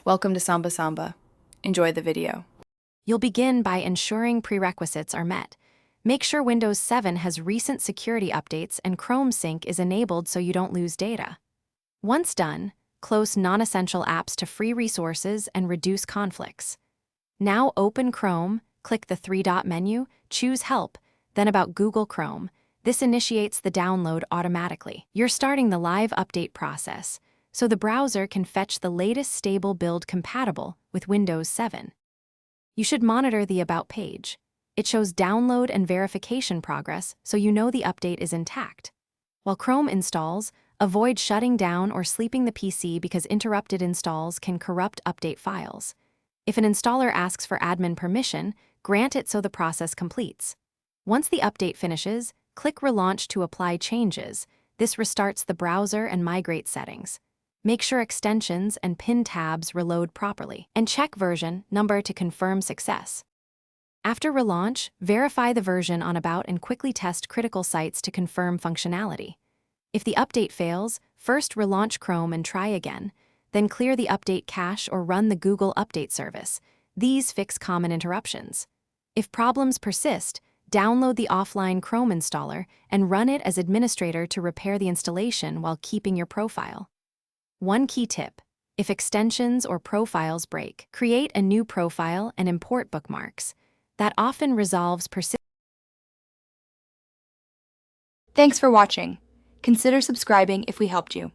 Welcome to Samba Samba. Enjoy the video. You'll begin by ensuring prerequisites are met. Make sure Windows 7 has recent security updates and Chrome Sync is enabled so you don't lose data. Once done, close non-essential apps to free resources and reduce conflicts. Now open Chrome, click the three-dot menu, choose Help, then About Google Chrome. This initiates the download automatically. You're starting the live update process, so the browser can fetch the latest stable build compatible with Windows 7. You should monitor the About page. It shows download and verification progress, so you know the update is intact. While Chrome installs, avoid shutting down or sleeping the PC because interrupted installs can corrupt update files. If an installer asks for admin permission, grant it so the process completes. Once the update finishes, click Relaunch to apply changes. This restarts the browser and migrate settings. Make sure extensions and pin tabs reload properly, and check version number to confirm success. After relaunch, verify the version on About and quickly test critical sites to confirm functionality. If the update fails, first relaunch Chrome and try again, then clear the update cache or run the Google Update service. These fix common interruptions. If problems persist, download the offline Chrome installer and run it as administrator to repair the installation while keeping your profile. One key tip: if extensions or profiles break, create a new profile and import bookmarks. That often resolves persistence. Thanks for watching. Consider subscribing if we helped you.